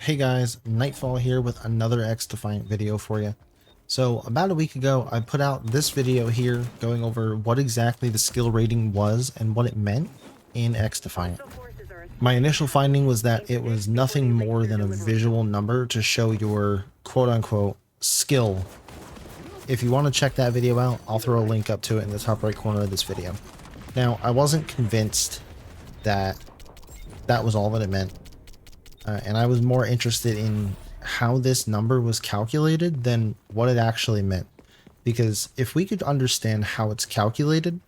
Hey guys, Nightfall here with another XDefiant video for you. So about a week ago, I put out this video here going over what exactly the skill rating was and what it meant in XDefiant. My initial finding was that it was nothing more than a visual number to show your quote-unquote skill. If you want to check that video out, I'll throw a link up to it in the top right corner of this video. Now, I wasn't convinced that that was all that it meant. And I was more interested in how this number was calculated than what it actually meant. Because if we could understand how it's calculated,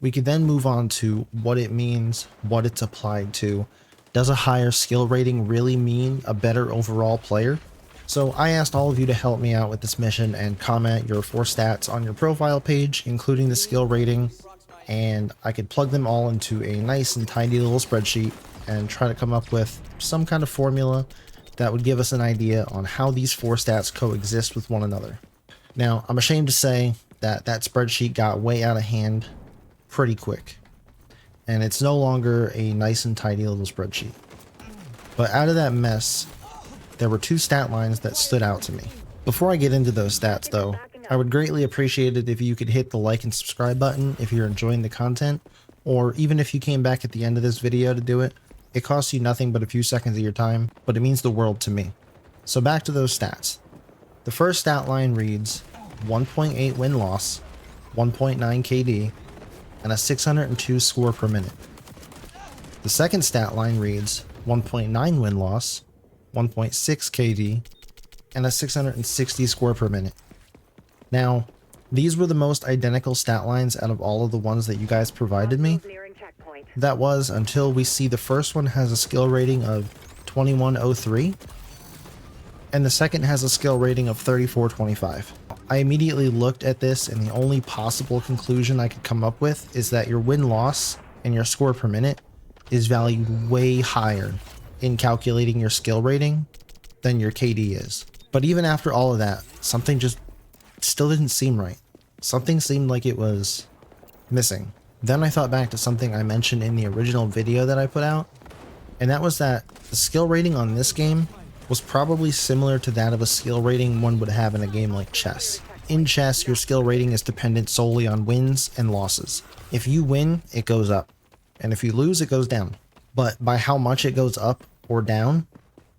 we could then move on to what it means, what it's applied to. Does a higher skill rating really mean a better overall player? So I asked all of you to help me out with this mission and comment your 4 stats on your profile page, including the skill rating, and I could plug them all into a nice and tidy little spreadsheet and try to come up with some kind of formula that would give us an idea on how these 4 stats coexist with one another. Now, I'm ashamed to say that that spreadsheet got way out of hand pretty quick, and it's no longer a nice and tidy little spreadsheet. But out of that mess, there were 2 stat lines that stood out to me. Before I get into those stats though, I would greatly appreciate it if you could hit the like and subscribe button if you're enjoying the content, or even if you came back at the end of this video to do it. It costs you nothing but a few seconds of your time, but it means the world to me. So back to those stats. The first stat line reads 1.8 win-loss, 1.9 KD, and a 602 score per minute. The second stat line reads 1.9 win-loss, 1.6 KD, and a 660 score per minute. Now, these were the most identical stat lines out of all of the ones that you guys provided me. That was until we see the first one has a skill rating of 2103 and the second has a skill rating of 3425. I immediately looked at this and the only possible conclusion I could come up with is that your win-loss and your score per minute is valued way higher in calculating your skill rating than your KD is. But even after all of that, something just still didn't seem right. Something seemed like it was missing. Then I thought back to something I mentioned in the original video that I put out, and that was that the skill rating on this game was probably similar to that of a skill rating one would have in a game like chess. In chess, your skill rating is dependent solely on wins and losses. If you win, it goes up, and if you lose, it goes down. But by how much it goes up or down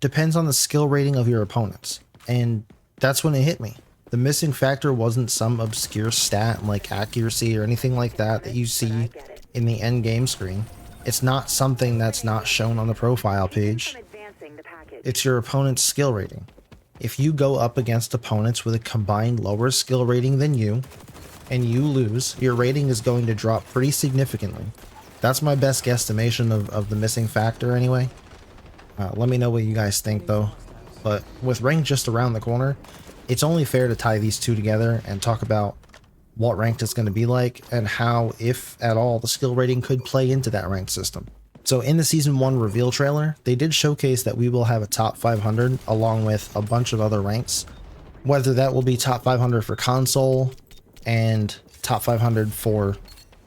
depends on the skill rating of your opponents, and that's when it hit me. The missing factor wasn't some obscure stat like accuracy or anything like that that you see in the end game screen. It's not something that's not shown on the profile page. It's your opponent's skill rating. If you go up against opponents with a combined lower skill rating than you, and you lose, your rating is going to drop pretty significantly. That's my best guesstimation of the missing factor anyway. Let me know what you guys think though. But with rank just around the corner, it's only fair to tie these two together and talk about what ranked it's going to be like and how, if at all, the skill rating could play into that ranked system. So in the Season 1 reveal trailer, they did showcase that we will have a top 500 along with a bunch of other ranks. Whether that will be top 500 for console and top 500 for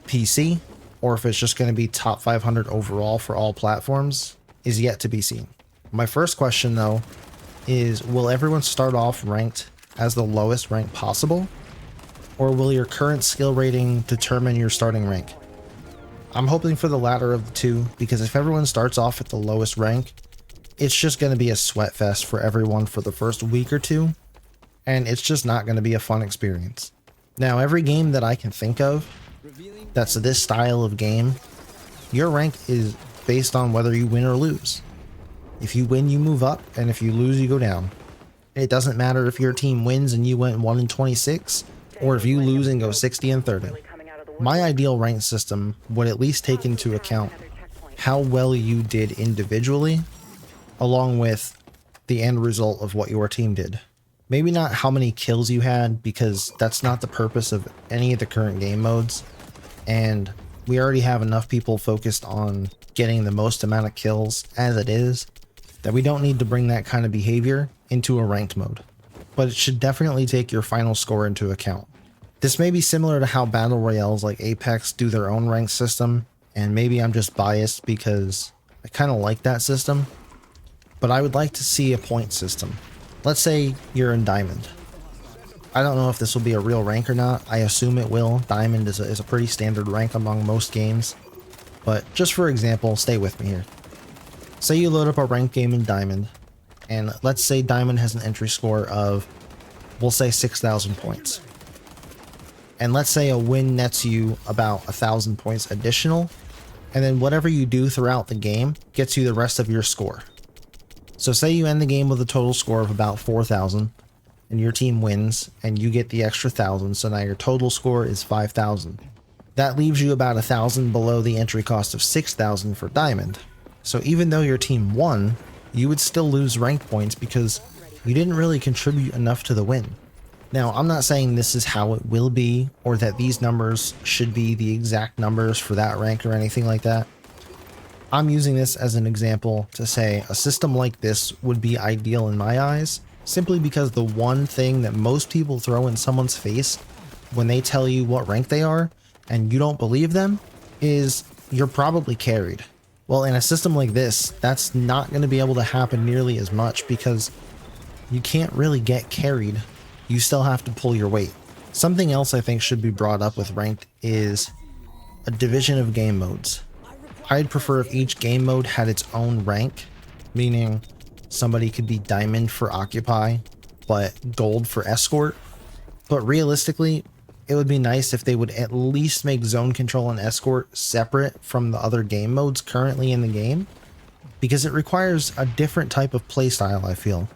PC, or if it's just going to be top 500 overall for all platforms, is yet to be seen. My first question though is, will everyone start off ranked as the lowest rank possible, or will your current skill rating determine your starting rank? I'm hoping for the latter of the two, because if everyone starts off at the lowest rank, it's just going to be a sweat fest for everyone for the first week or two, and it's just not going to be a fun experience. Now, every game that I can think of that's this style of game, your rank is based on whether you win or lose. If you win, you move up, and if you lose, you go down. It doesn't matter if your team wins and you went 1-26, or if you lose and go 60-30. My ideal rank system would at least take into account how well you did individually, along with the end result of what your team did. Maybe not how many kills you had, because that's not the purpose of any of the current game modes, and we already have enough people focused on getting the most amount of kills as it is, that we don't need to bring that kind of behavior into a ranked mode. But it should definitely take your final score into account. This may be similar to how battle royales like Apex do their own rank system, and maybe I'm just biased because I kind of like that system. but I would like to see a point system. Let's say you're in Diamond. I don't know if this will be a real rank or not. I assume it will. Diamond is a pretty standard rank among most games. But just for example, stay with me here. Say you load up a ranked game in Diamond, and let's say Diamond has an entry score of, we'll say 6,000 points. And let's say a win nets you about 1,000 points additional, and then whatever you do throughout the game gets you the rest of your score. So say you end the game with a total score of about 4,000, and your team wins, and you get the extra 1,000, so now your total score is 5,000. That leaves you about 1,000 below the entry cost of 6,000 for Diamond. So even though your team won, you would still lose ranked points because you didn't really contribute enough to the win. Now, I'm not saying this is how it will be, or that these numbers should be the exact numbers for that rank or anything like that. I'm using this as an example to say a system like this would be ideal in my eyes, simply because the one thing that most people throw in someone's face when they tell you what rank they are, and you don't believe them, is you're probably carried. Well, in a system like this, that's not going to be able to happen nearly as much because you can't really get carried. You still have to pull your weight. Something else I think should be brought up with ranked is a division of game modes. I'd prefer if each game mode had its own rank, meaning somebody could be diamond for occupy, but gold for escort. But realistically, it would be nice if they would at least make zone control and escort separate from the other game modes currently in the game, because it requires a different type of playstyle, I feel.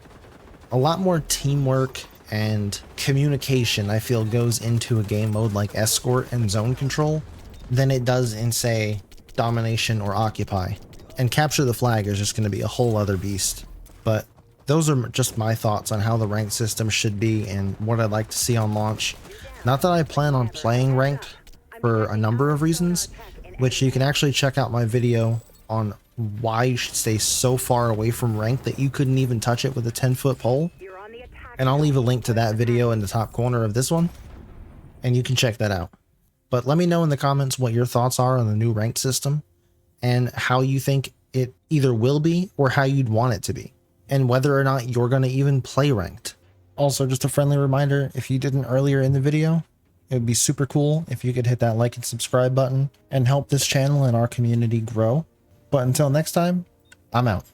A lot more teamwork and communication, I feel, goes into a game mode like escort and zone control than it does in, say, domination or occupy. And capture the flag is just going to be a whole other beast. But those are just my thoughts on how the ranked system should be and what I'd like to see on launch. Not that I plan on playing ranked for a number of reasons, which you can actually check out my video on why you should stay so far away from ranked that you couldn't even touch it with a 10-foot pole. And I'll leave a link to that video in the top corner of this one, and you can check that out. But let me know in the comments what your thoughts are on the new ranked system, and how you think it either will be or how you'd want it to be, and whether or not you're going to even play ranked. Also, just a friendly reminder, if you didn't earlier in the video, it would be super cool if you could hit that like and subscribe button and help this channel and our community grow. But until next time, I'm out.